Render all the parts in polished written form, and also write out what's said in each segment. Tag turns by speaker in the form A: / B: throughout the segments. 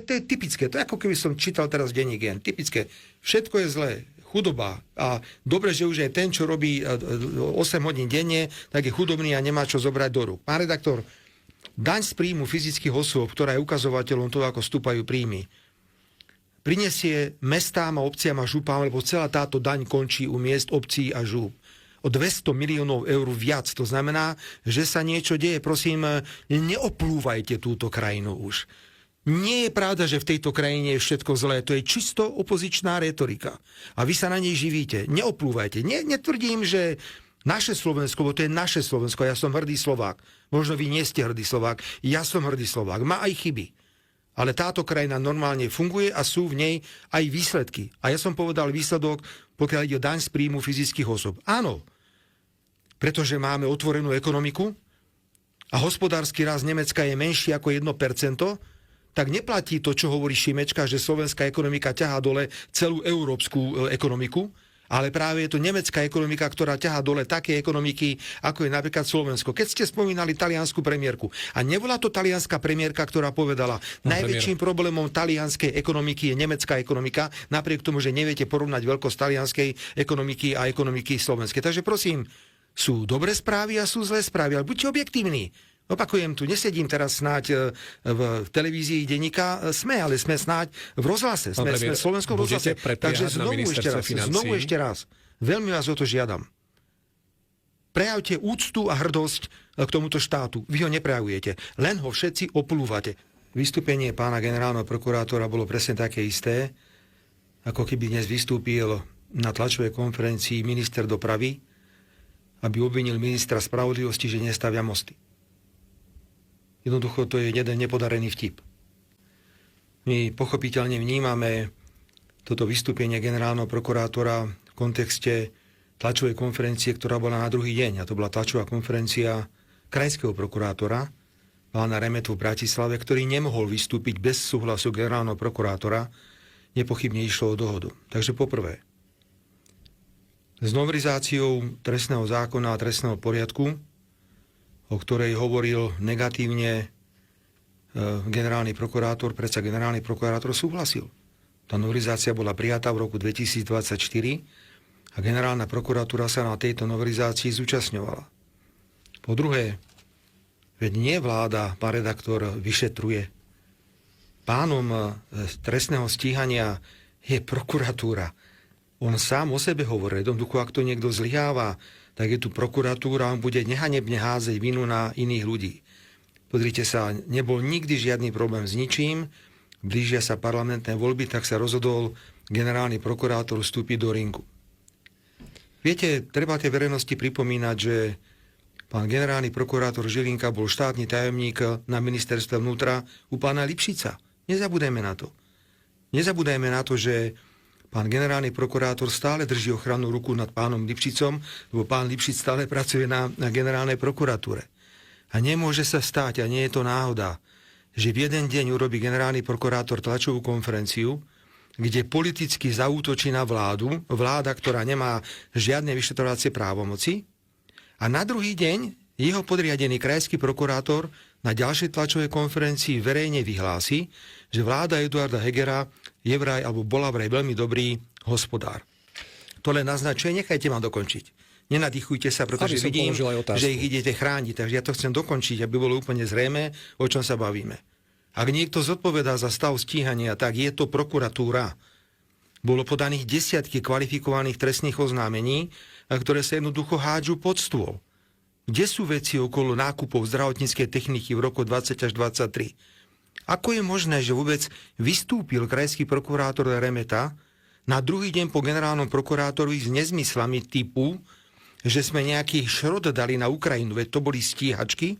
A: To je typické, to je ako keby som čítal teraz denník N. Typické, všetko je zlé, chudoba a dobre, že už je ten, čo robí 8 hodín denne, tak je chudobný a nemá čo zobrať do rúk. Pán redaktor, daň z príjmu fyzických osôb, ktorá je ukazovateľom toho, ako stúpajú príjmy, prinesie mestám a obciam a župám, lebo celá táto daň končí u miest, obcí a žúp. O 200 miliónov eur viac. To znamená, že sa niečo deje. Prosím, neoplúvajte túto krajinu už. Nie je pravda, že v tejto krajine je všetko zlé. To je čisto opozičná retorika. A vy sa na nej živíte. Neoplúvajte. Netvrdím, že naše Slovensko, bo to je naše Slovensko. Ja som hrdý Slovák. Možno vy nie ste hrdý Slovák. Ja som hrdý Slovák. Má aj chyby. Ale táto krajina normálne funguje a sú v nej aj výsledky. A ja som povedal výsledok, pokiaľ ide o daň z príjmu fyzických osob. Áno, pretože máme otvorenú ekonomiku a hospodársky rast Nemecka je menší ako 1%, tak neplatí to, čo hovorí Šimečka, že slovenská ekonomika ťahá dole celú európsku ekonomiku, ale práve je to nemecká ekonomika, ktorá ťahá dole také ekonomiky, ako je napríklad Slovensko. Keď ste spomínali taliansku premiérku, a nebola to talianská premiérka, ktorá povedala, najväčším problémom talianskej ekonomiky je nemecká ekonomika, napriek tomu, že neviete porovnať veľkosť talianskej ekonomiky a ekonomiky slovenskej. Takže prosím, sú dobré správy a sú zlé správy, ale buďte objektívni. Opakujem tu, nesedím teraz snáď v televízii denníka SME, ale sme snáď v rozhlase. Sme v slovenskom rozhlase. Takže znovu ešte raz. Veľmi vás o to žiadam. Prejavte úctu a hrdosť k tomuto štátu. Vy ho neprejavujete. Len ho všetci oplúvate. Vystúpenie pána generálneho prokurátora bolo presne také isté, ako keby dnes vystúpil na tlačovej konferencii minister dopravy, aby obvinil ministra spravodlivosti, že nestavia mosty. Jednoducho to je jeden nepodarený vtip. My pochopiteľne vnímame toto vystúpenie generálneho prokurátora v kontexte tlačovej konferencie, ktorá bola na druhý deň. A to bola tlačová konferencia krajského prokurátora, pána Remetu v Bratislave, ktorý nemohol vystúpiť bez súhlasu generálneho prokurátora. Nepochybne išlo o dohodu. Takže poprvé, s novelizáciou trestného zákona a trestného poriadku, o ktorej hovoril negatívne generálny prokurátor, predsa generálny prokurátor súhlasil. Tá novelizácia bola prijatá v roku 2024 a generálna prokuratúra sa na tejto novelizácii zúčastňovala. Po druhé, veď nie vláda, pán redaktor, vyšetruje. Pánom trestného stíhania je prokuratúra. On sám o sebe hovorí, jednoducho, ak to niekto zlyháva, tak je tu prokuratúra, on bude nehanebne házať vinu na iných ľudí. Pozrite sa, nebol nikdy žiadny problém s ničím, blížia sa parlamentné voľby, tak sa rozhodol generálny prokurátor vstúpiť do ringu. Viete, treba tej verejnosti pripomínať, že pán generálny prokurátor Žilinka bol štátny tajomník na ministerstve vnútra u pána Lipšica. Nezabudajme na to. Nezabudajme na to, že pán generálny prokurátor stále drží ochrannú ruku nad pánom Lipšicom, lebo pán Lipšic stále pracuje na generálnej prokuratúre. A nemôže sa stať, a nie je to náhoda, že v jeden deň urobí generálny prokurátor tlačovú konferenciu, kde politicky zaútočí na vládu, vláda, ktorá nemá žiadne vyšetrovacie právomoci, a na druhý deň jeho podriadený krajský prokurátor na ďalšej tlačovej konferencii verejne vyhlási, že vláda Eduarda Hegera je vraj, alebo bola vraj veľmi dobrý hospodár. To len naznačuje, nechajte ma dokončiť. Nenadýchujte sa, pretože vidím, že ich idete chrániť. Takže ja to chcem dokončiť, aby bolo úplne zrejmé, o čom sa bavíme. Ak niekto zodpovedá za stav stíhania, tak je to prokuratúra. Bolo podaných desiatky kvalifikovaných trestných oznámení, ktoré sa jednoducho hádžu pod stôl. Kde sú veci okolo nákupov zdravotníckej techniky v roku 20 až 23? Ako je možné, že vôbec vystúpil krajský prokurátor Remeta na druhý deň po generálnom prokurátorovi s nezmyslami typu, že sme nejaký šrot dali na Ukrajinu, veď to boli stíhačky,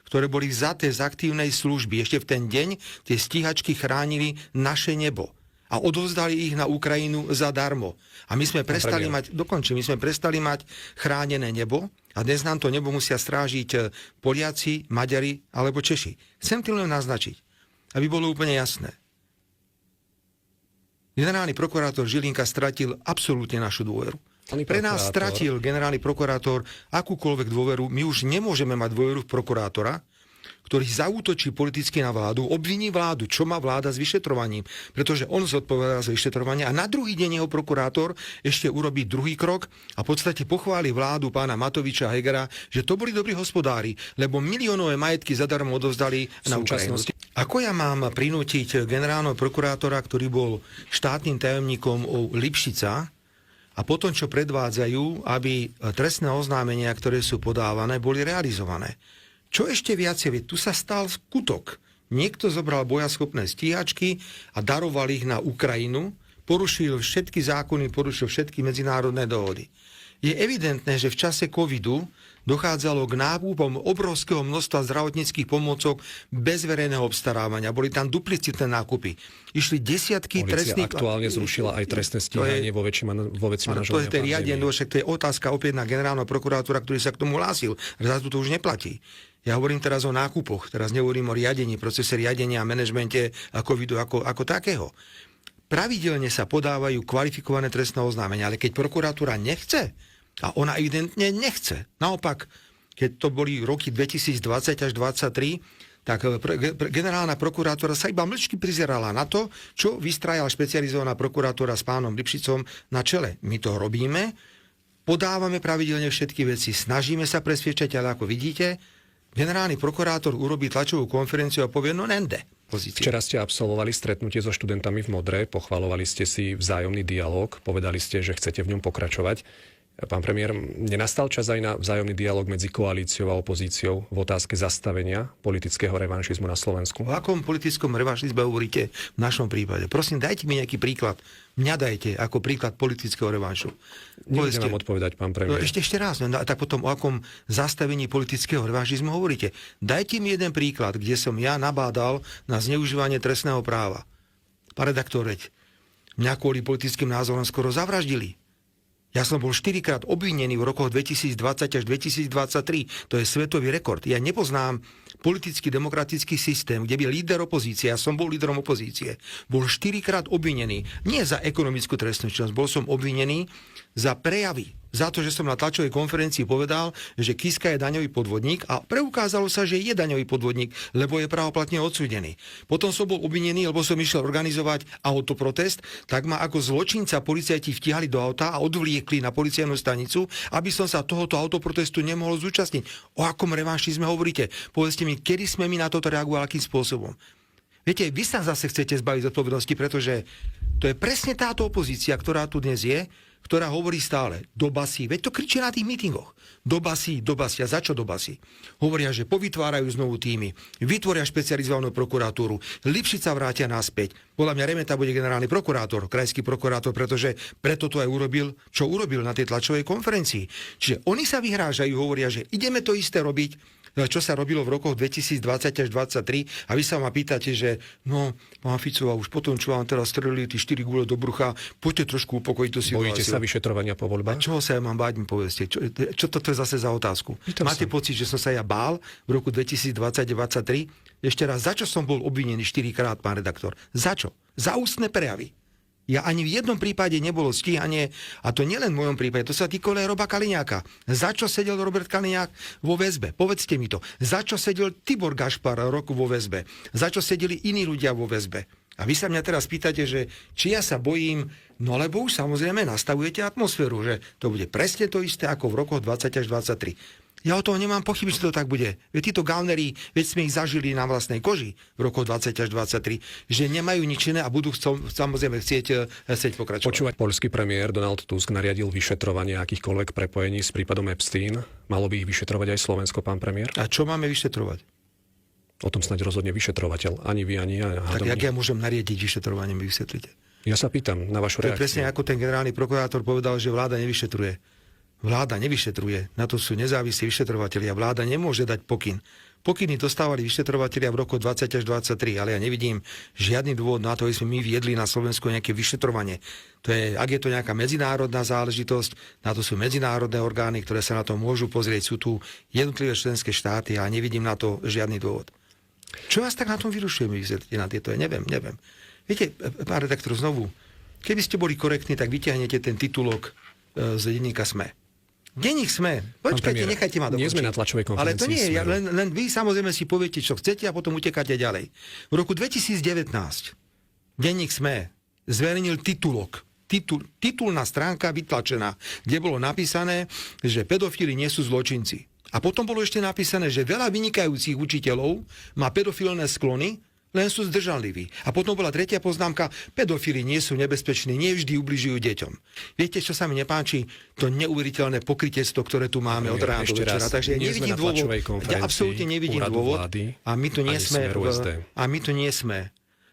A: ktoré boli vzaté z aktívnej služby. Ešte v ten deň tie stíhačky chránili naše nebo a odovzdali ich na Ukrajinu zadarmo. A my sme prestali mať chránené nebo a dnes nám to nebo musia strážiť Poliaci, Maďari alebo Češi. Chcem tým len naznačiť, aby bolo úplne jasné. Generálny prokurátor Žilinka stratil absolútne našu dôveru. Pre nás stratil generálny prokurátor akúkoľvek dôveru. My už nemôžeme mať dôveru v prokurátora, ktorý zaútočí politicky na vládu, obviní vládu, čo má vláda s vyšetrovaním, pretože on zodpovedá za vyšetrovanie a na druhý deň jeho prokurátor ešte urobí druhý krok a v podstate pochváli vládu pána Matoviča a Hegera, že to boli dobrí hospodári, lebo miliónové majetky zadarmo odovzdali na Ukrajinu. Ako ja mám prinútiť generálneho prokurátora, ktorý bol štátnym tajomníkom u Lipšica, a potom, čo predvádzajú, aby trestné oznámenia, ktoré sú podávané, boli realizované. Čo ešte viacej, tu sa stal skutok. Niekto zobral bojaschopné stíhačky a daroval ich na Ukrajinu, porušil všetky zákony, porušil všetky medzinárodné dohody. Je evidentné, že v čase covidu dochádzalo k nákupom obrovského množstva zdravotníckych pomôcok bez verejného obstarávania. Boli tam duplicitné nákupy. Išli desiatky trestných...
B: Aktuálne zrušila aj trestné stíhanie vo veci manažovania.
A: To je riadenie, však to je otázka opäť na generálneho prokurátora, ktorý sa k tomu hlásil. Zrazu to už neplatí. Ja hovorím teraz o nákupoch, teraz nehovorím o riadení, procese riadenia a manažmente a covidu ako takého. Pravidelne sa podávajú kvalifikované trestné oznámenia, ale keď prokuratúra nechce, a ona evidentne nechce. Naopak, keď to boli roky 2020 až 2023, tak generálna prokurátora sa iba mlčky prizerala na to, čo vystrajala špecializovaná prokurátora s pánom Lipšicom na čele. My to robíme, podávame pravidelne všetky veci, snažíme sa presviečať, ale ako vidíte, generálny prokurátor urobí tlačovú konferenciu a povie, no nende. Pozície.
B: Včera ste absolvovali stretnutie so študentami v Modre, pochvalovali ste si vzájomný dialog, povedali ste, že chcete v ňom pokračovať. Pán premiér, nenastal čas aj na vzájomný dialog medzi koalíciou a opozíciou v otázke zastavenia politického revanšizmu na Slovensku?
A: O akom politickom revanšizme hovoríte v našom prípade? Prosím, dajte mi nejaký príklad. Mňa dajte ako príklad politického revanšu.
B: Nebudem vám odpovedať, pán premiér.
A: No, ešte raz, tak potom o akom zastavení politického revanšizmu hovoríte? Dajte mi jeden príklad, kde som ja nabádal na zneužívanie trestného práva. Pán redaktor, mňa kvôli politickým názorom skoro zavraždili. Ja som bol 4-krát obvinený v rokoch 2020 až 2023. To je svetový rekord. Ja nepoznám politický demokratický systém, kde by líder opozície, ja som bol líderom opozície, bol 4-krát obvinený. Nie za ekonomickú trestnú činnosť, bol som obvinený za prejavy. Za to, že som na tlačovej konferencii povedal, že Kiska je daňový podvodník a preukázalo sa, že je daňový podvodník, lebo je právoplatne odsúdený. Potom som bol obvinený, lebo som išiel organizovať autoprotest, tak ma ako zločinca policajti vtiahli do auta a odvliekli na policajnú stanicu, aby som sa tohoto autoprotestu nemohol zúčastniť. O akom revanšizme hovoríte? Povedzte mi, kedy sme my na toto reagovali, akým spôsobom? Viete, vy sa zase chcete zbaviť zodpovednosti, pretože to je presne táto opozícia, ktorá tu dnes je, ktorá hovorí stále do basy, veď to kričí na tých mítingoch. Do basy, a za čo do basy? Hovoria, že povytvárajú znovu týmy, vytvoria špecializovanú prokuratúru, Lipšica vrátia naspäť. Podľa mňa Remeta bude generálny prokurátor, krajský prokurátor, pretože preto to aj urobil, čo urobil na tej tlačovej konferencii. Čiže oni sa vyhrážajú, hovoria, že ideme to isté robiť, čo sa robilo v rokoch 2020 až 2023 a vy sa ma pýtate, že no, pán Ficová, už potom, čo vám teraz strelili tí 4 gule do brucha, poďte trošku upokojiť tú situáciu.
B: Bojíte sa vyšetrovania po voľbách?
A: A čoho sa ja mám báť, mi povedzte? Čo toto je zase za otázku? Máte pocit, že som sa ja bál v roku 2020-2023? Ešte raz, za čo som bol obvinený 4-krát, pán redaktor? Za čo? Za ústne prejavy. Ja ani v jednom prípade nebolo stíhanie, a to nielen v mojom prípade, to sa týkalo aj Roba Kaliňáka. Za čo sedel Robert Kaliňák vo väzbe? Povedzte mi to. Za čo sedel Tibor Gašpar rok vo väzbe? Za čo sedeli iní ľudia vo väzbe? A vy sa mňa teraz pýtate, že či ja sa bojím, no lebo už samozrejme nastavujete atmosféru, že to bude presne to isté ako v rokoch 20 až 23. Ja o toho nemám pochyby, že to tak bude. Veď títo gaunery, veď sme ich zažili na vlastnej koži v roku 20 až 23, že nemajú nič iné a budú samozrejme chcieť pokračovať.
B: Počúvať poľský premiér Donald Tusk nariadil vyšetrovanie akýchkoľvek prepojení s prípadom Epstein. Malo by ich vyšetrovať aj Slovensko, pán premiér?
A: A čo máme vyšetrovať?
B: O tom snáď rozhodne vyšetrovateľ. Ani vy, ani ja.
A: Tak jak ja môžem nariadiť vyšetrovanie, mi vysvetlite?
B: Ja sa pýtam na vašu reakciu.
A: To je presne ako ten generálny prokurátor povedal, že vláda nevyšetruje. Vláda nevyšetruje, na to sú nezávislí vyšetrovatelia. Vláda nemôže dať pokyn. Pokyny dostávali vyšetrovatelia v roku 20 až 23, ale ja nevidím žiadny dôvod na to, aby sme my viedli na Slovensku nejaké vyšetrovanie. Ak je to nejaká medzinárodná záležitosť, na to sú medzinárodné orgány, ktoré sa na to môžu pozrieť. Sú tu jednotlivé členské štáty a nevidím na to žiadny dôvod. Čo vás tak na tom vyrušuje, mi vysvetlíte na tieto? Ja neviem. Viete, pán redaktor, znovu, keby ste boli korektní, tak vyťahnete ten titulok z denníka SME. Denník SME. Počkajte,
B: premiér,
A: nechajte ma dokončiť.
B: nie sme na tlačovej konferencii
A: Ale to nie je,
B: Smeru.
A: len vy samozrejme si poviete, čo chcete a potom utekáte ďalej. V roku 2019 denník SME zverejnil titulok. Titulná stránka vytlačená, kde bolo napísané, že pedofíli nie sú zločinci. A potom bolo ešte napísané, že veľa vynikajúcich učiteľov má pedofilné sklony, len sú zdržanliví. A potom bola tretia poznámka, pedofíli nie sú nebezpeční, nie vždy ubližujú deťom. Viete, čo sa mi nepáči? To neuveriteľné pokrytectvo, ktoré tu máme od rána do večera. Takže
B: nie sme
A: nevidím
B: na
A: dôvod.
B: tlačovej
A: Ja
B: konferencii
A: absolútne nevidím
B: úradu
A: dôvod.
B: vlády,
A: A my tu nie
B: ani
A: sme
B: Smeru SD.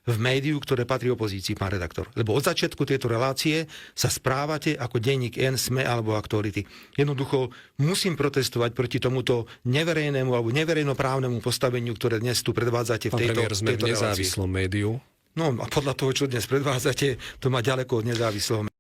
A: v médiu, ktoré patrí opozícii, pán redaktor. Lebo od začiatku tejto relácie sa správate ako denník N, SME alebo Aktuality. Jednoducho musím protestovať proti tomuto neverejnému alebo neverejnoprávnemu postaveniu, ktoré dnes tu predvádzate v
B: Pán
A: tejto,
B: premiér, sme v
A: tejto relácii.
B: nezávislom médiu.
A: No a podľa toho, čo dnes predvádzate, to má ďaleko od nezávislého